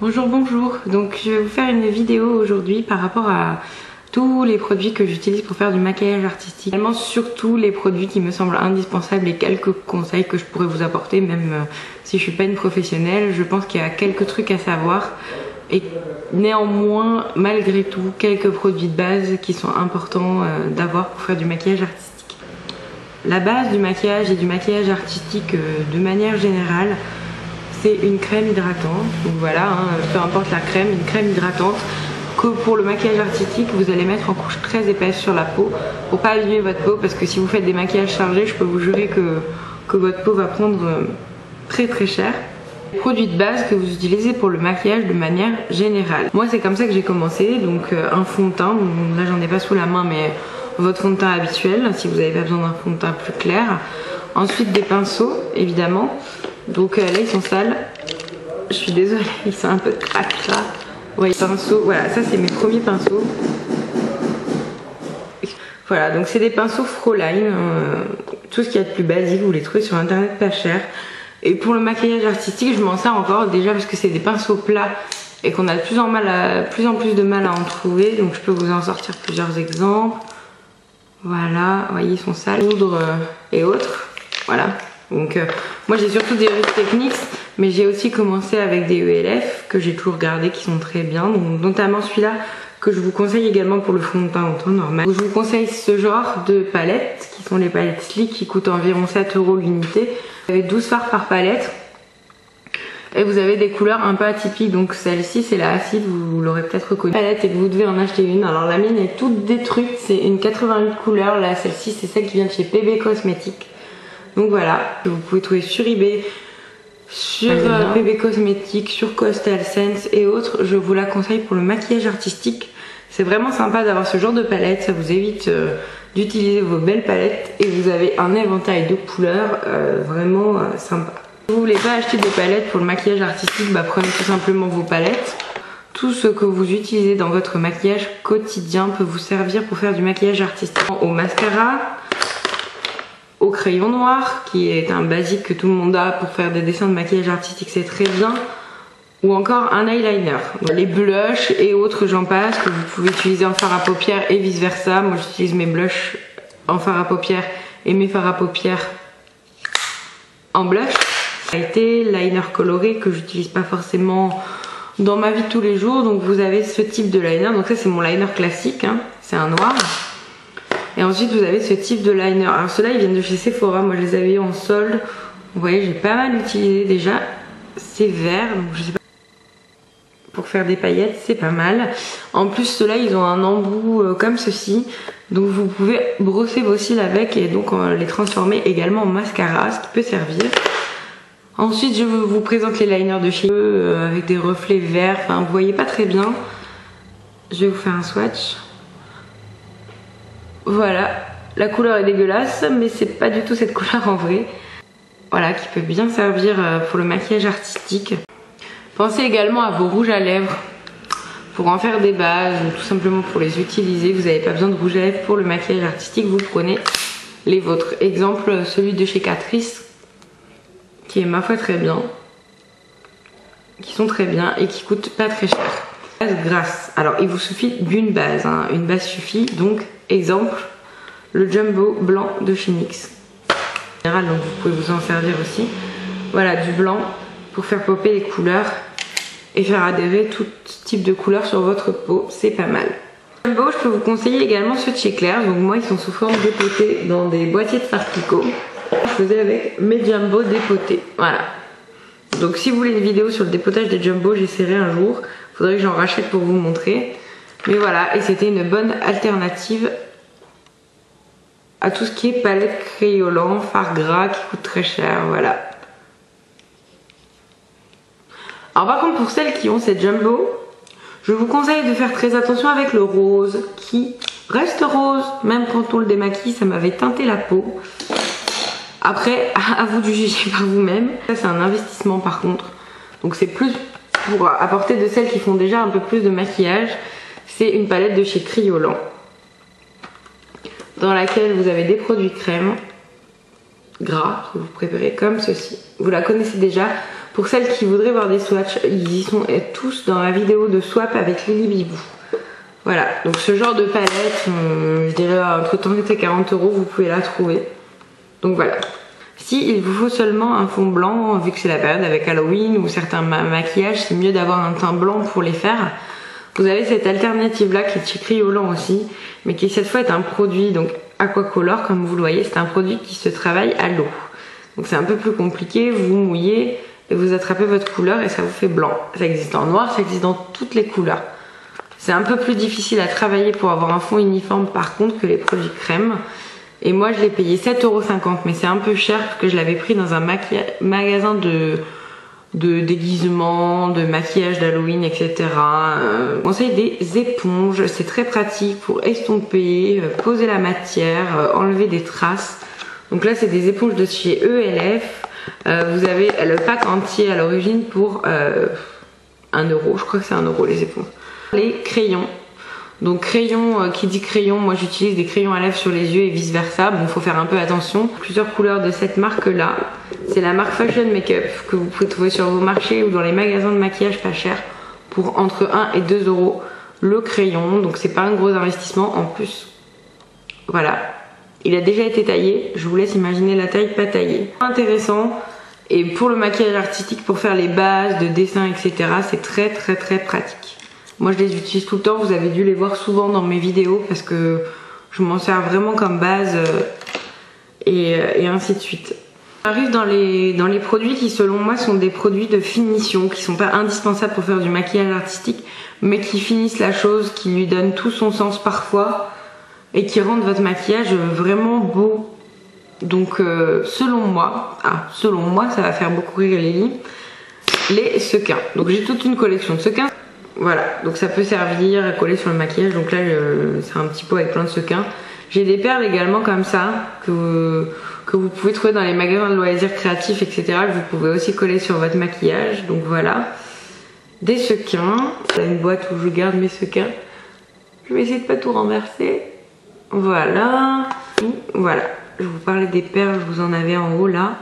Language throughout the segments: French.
Bonjour, bonjour. Donc je vais vous faire une vidéo aujourd'hui par rapport à tous les produits que j'utilise pour faire du maquillage artistique. Également surtout les produits qui me semblent indispensables et quelques conseils que je pourrais vous apporter, même si je suis pas une professionnelle. Je pense qu'il y a quelques trucs à savoir et néanmoins malgré tout quelques produits de base qui sont importants d'avoir pour faire du maquillage artistique. La base du maquillage et du maquillage artistique de manière générale, c'est une crème hydratante. Donc voilà, peu importe la crème, une crème hydratante que pour le maquillage artistique vous allez mettre en couche très épaisse sur la peau pour pas abîmer votre peau, parce que si vous faites des maquillages chargés, je peux vous jurer que votre peau va prendre très très cher. Les produits de base que vous utilisez pour le maquillage de manière générale. Moi c'est comme ça que j'ai commencé, donc un fond de teint, donc là j'en ai pas sous la main mais votre fond de teint habituel si vous n'avez pas besoin d'un fond de teint plus clair. Ensuite des pinceaux évidemment. Donc là ils sont sales, je suis désolée, ils sont un peu cracra. Ouais, pinceaux, voilà, ça c'est mes premiers pinceaux. Voilà, donc c'est des pinceaux Froline, tout ce qu'il y a de plus basique, vous les trouvez sur internet pas cher. Et pour le maquillage artistique, je m'en sers encore déjà parce que c'est des pinceaux plats et qu'on a de plus en plus de mal à en trouver. Donc je peux vous en sortir plusieurs exemples. Voilà, vous voyez, ils sont sales, poudre et autres, voilà. Donc moi j'ai surtout des Russe Techniques, mais j'ai aussi commencé avec des ELF que j'ai toujours gardé, qui sont très bien, donc notamment celui-là que je vous conseille également pour le fond de teint en temps normal. Je vous conseille ce genre de palettes qui sont les palettes Sleek qui coûtent environ 7 € l'unité. Vous avez 12 fards par palette et vous avez des couleurs un peu atypiques. Donc celle-ci c'est la acide, vous l'aurez peut-être reconnue. Palette et que vous devez en acheter une. Alors la mienne est toute détruite, c'est une 88 couleurs. Là celle-ci c'est celle qui vient de chez PB Cosmetics. Donc voilà, vous pouvez trouver sur eBay, sur PB Cosmetics, sur Coastal Scents et autres. Je vous la conseille pour le maquillage artistique. C'est vraiment sympa d'avoir ce genre de palette, ça vous évite d'utiliser vos belles palettes et vous avez un éventail de couleurs vraiment sympa. Si vous voulez pas acheter des palettes pour le maquillage artistique, bah prenez tout simplement vos palettes. Tout ce que vous utilisez dans votre maquillage quotidien peut vous servir pour faire du maquillage artistique. Au mascara, au crayon noir, qui est un basique que tout le monde a pour faire des dessins de maquillage artistique, c'est très bien. Ou encore un eyeliner. Les blushs et autres j'en passe, que vous pouvez utiliser en fard à paupières et vice versa. Moi j'utilise mes blushs en fard à paupières et mes fards à paupières en blush. Ça a été liner coloré que j'utilise pas forcément dans ma vie de tous les jours. Donc vous avez ce type de liner. Donc ça c'est mon liner classique, hein. C'est un noir. Et ensuite vous avez ce type de liner. Alors ceux-là ils viennent de chez Sephora, moi je les avais eu en solde. Vous voyez, j'ai pas mal utilisé déjà. C'est vert, donc je sais pas. Pour faire des paillettes, c'est pas mal. En plus ceux-là ils ont un embout comme ceci. Donc vous pouvez brosser vos cils avec et donc les transformer également en mascara, ce qui peut servir. Ensuite je vous présente les liners de chez eux avec des reflets verts. Enfin vous voyez pas très bien. Je vais vous faire un swatch. Voilà, la couleur est dégueulasse, mais c'est pas du tout cette couleur en vrai. Voilà, qui peut bien servir pour le maquillage artistique. Pensez également à vos rouges à lèvres pour en faire des bases ou tout simplement pour les utiliser. Vous n'avez pas besoin de rouge à lèvres pour le maquillage artistique, vous prenez les vôtres. Exemple, celui de chez Catrice, qui est ma foi très bien, qui sont très bien et qui coûtent pas très cher. Base grasse. Alors il vous suffit d'une base, hein. Une base suffit. Donc exemple, le Jumbo blanc de chez NYX. En général, donc vous pouvez vous en servir aussi. Voilà, du blanc pour faire popper les couleurs et faire adhérer tout type de couleurs sur votre peau, c'est pas mal. Jumbo, je peux vous conseiller également ceux de chez Claire's. Donc moi ils sont sous forme dépotés dans des boîtiers de fard Kiko. Je faisais avec mes Jumbo dépotés. Voilà. Donc si vous voulez une vidéo sur le dépotage des Jumbo, j'essaierai un jour. Faudrait que j'en rachète pour vous montrer. Mais voilà, et c'était une bonne alternative à tout ce qui est palette crayolant, fard gras qui coûte très cher, voilà. Alors par contre pour celles qui ont cette Jumbo, je vous conseille de faire très attention avec le rose qui reste rose, même quand on le démaquille, ça m'avait teinté la peau. Après, à vous de juger par vous-même. Ça c'est un investissement par contre, donc c'est plus pour apporter de celles qui font déjà un peu plus de maquillage. C'est une palette de chez Kryolan dans laquelle vous avez des produits crème gras que vous préférez comme ceci. Vous la connaissez déjà, Pour celles qui voudraient voir des swatchs, ils y sont tous dans la vidéo de swap avec Lily Bibou. Voilà, donc ce genre de palette, je dirais entre 30 et 40 €, vous pouvez la trouver. Donc voilà. Si il vous faut seulement un fond blanc, vu que c'est la période avec Halloween ou certains maquillages, c'est mieux d'avoir un teint blanc pour les faire. Vous avez cette alternative là qui est chez Kryolan aussi, mais qui cette fois est un produit donc aquacolor, comme vous le voyez, c'est un produit qui se travaille à l'eau. Donc c'est un peu plus compliqué, vous mouillez et vous attrapez votre couleur et ça vous fait blanc. Ça existe en noir, ça existe dans toutes les couleurs. C'est un peu plus difficile à travailler pour avoir un fond uniforme par contre que les produits crème. Et moi je l'ai payé 7,50 €, mais c'est un peu cher parce que je l'avais pris dans un magasin de déguisement, de maquillage d'Halloween, etc. Je conseille des éponges, c'est très pratique pour estomper, poser la matière, enlever des traces. Donc là c'est des éponges de chez ELF. Vous avez le pack entier à l'origine pour 1 €, je crois que c'est 1 € les éponges. Les crayons. Donc crayon, qui dit crayon, moi j'utilise des crayons à lèvres sur les yeux et vice versa. Bon, faut faire un peu attention. Plusieurs couleurs de cette marque là. C'est la marque Fashion Makeup que vous pouvez trouver sur vos marchés ou dans les magasins de maquillage pas cher pour entre 1 et 2 € le crayon. Donc c'est pas un gros investissement. En plus, voilà, il a déjà été taillé. Je vous laisse imaginer la taille pas taillée. Intéressant. Et pour le maquillage artistique, pour faire les bases de dessin, etc., c'est très pratique. Moi je les utilise tout le temps, vous avez dû les voir souvent dans mes vidéos parce que je m'en sers vraiment comme base et ainsi de suite. On arrive dans les produits qui selon moi sont des produits de finition, qui sont pas indispensables pour faire du maquillage artistique, mais qui finissent la chose, qui lui donnent tout son sens parfois et qui rendent votre maquillage vraiment beau. Donc selon moi, ça va faire beaucoup rire Lily, les sequins. Donc j'ai toute une collection de sequins. Voilà, donc ça peut servir à coller sur le maquillage. Donc là c'est un petit pot avec plein de sequins. J'ai des perles également comme ça que vous pouvez trouver dans les magasins de loisirs créatifs, etc. que vous pouvez aussi coller sur votre maquillage. Donc voilà, des sequins. Là une boîte où je garde mes sequins. Je vais essayer de pas tout renverser. Voilà, voilà. Je vous parlais des perles, vous en avez en haut là.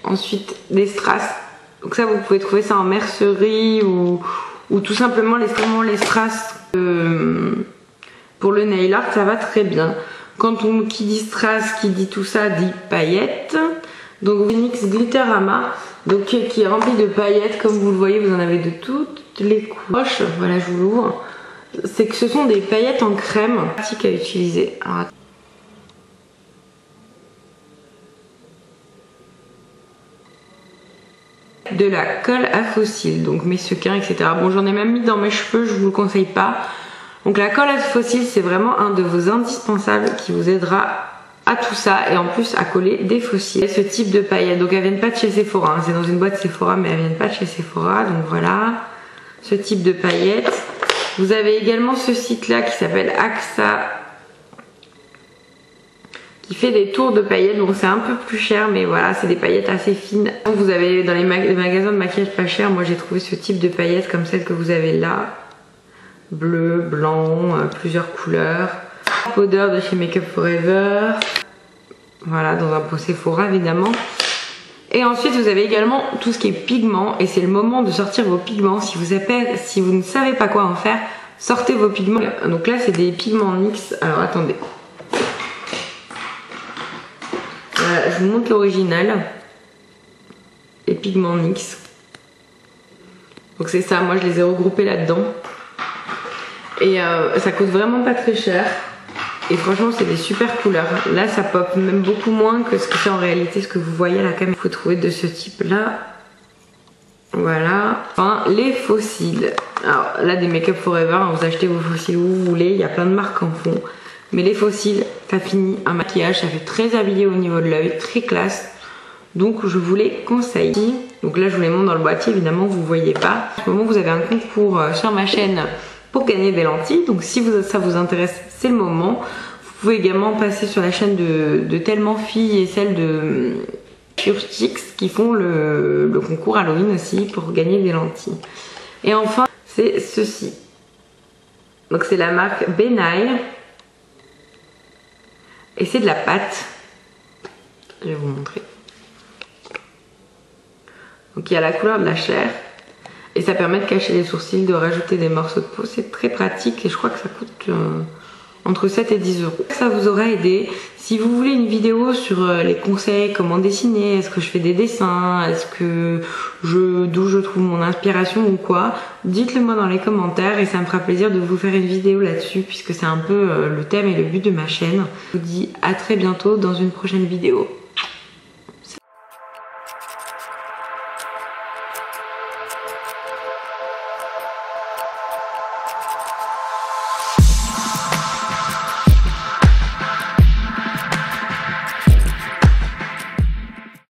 Ensuite des strass. Donc ça vous pouvez trouver ça en mercerie ou tout simplement les strass pour le nail art, ça va très bien. Qui dit strass, qui dit tout ça, dit paillettes. Donc Phoenix Glitterama, donc qui est rempli de paillettes, comme vous le voyez, vous en avez de toutes les couleurs. Voilà, je vous l'ouvre. C'est que ce sont des paillettes en crème, pratiques à utiliser. Alors, de la colle à fossiles, donc mes sequins, etc. Bon, j'en ai même mis dans mes cheveux, je vous le conseille pas. Donc la colle à fossiles, c'est vraiment un de vos indispensables qui vous aidera à tout ça et en plus à coller des fossiles. Et ce type de paillettes, donc elles viennent pas de chez Sephora, hein. C'est dans une boîte Sephora, mais elles viennent pas de chez Sephora, donc voilà, ce type de paillettes. Vous avez également ce site là qui s'appelle AXA, qui fait des tours de paillettes, donc c'est un peu plus cher, mais voilà, c'est des paillettes assez fines. Vous avez dans les magasins de maquillage pas cher, moi j'ai trouvé ce type de paillettes comme celle que vous avez là, bleu, blanc, plusieurs couleurs. Powder de chez Make Up For Ever, voilà, dans un pot Sephora évidemment. Et ensuite vous avez également tout ce qui est pigments, et c'est le moment de sortir vos pigments. Si vous ne savez pas quoi en faire, sortez vos pigments. Donc là c'est des pigments NYX, alors attendez. Voilà, je vous montre l'original. Les pigments NYX. Donc c'est ça, moi je les ai regroupés là-dedans. Et ça coûte vraiment pas très cher. Et franchement c'est des super couleurs. Là ça pop même beaucoup moins que ce que c'est en réalité, ce que vous voyez à la caméra. Il faut trouver de ce type là. Voilà. Enfin les fossiles. Alors là des Make Up For Ever, hein, vous achetez vos fossiles où vous voulez, il y a plein de marques en fond. Mais les fossiles, ça finit un maquillage, ça fait très habillé au niveau de l'œil, très classe. Donc je vous les conseille. Donc là je vous les montre dans le boîtier, évidemment vous ne voyez pas. En ce moment vous avez un concours sur ma chaîne pour gagner des lentilles. Donc si ça vous intéresse, c'est le moment. Vous pouvez également passer sur la chaîne de Tellement Filles et celle de Curtix qui font le concours Halloween aussi pour gagner des lentilles. Et enfin c'est ceci. Donc c'est la marque Benai. Et c'est de la pâte. Je vais vous montrer. Donc il y a la couleur de la chair et ça permet de cacher les sourcils, de rajouter des morceaux de peau. C'est très pratique et je crois que ça coûte entre 7 et 10 euros. Ça vous aura aidé. Si vous voulez une vidéo sur les conseils, comment dessiner, est-ce que je fais des dessins, est-ce que d'où je trouve mon inspiration ou quoi, dites-le moi dans les commentaires et ça me fera plaisir de vous faire une vidéo là-dessus puisque c'est un peu le thème et le but de ma chaîne. Je vous dis à très bientôt dans une prochaine vidéo.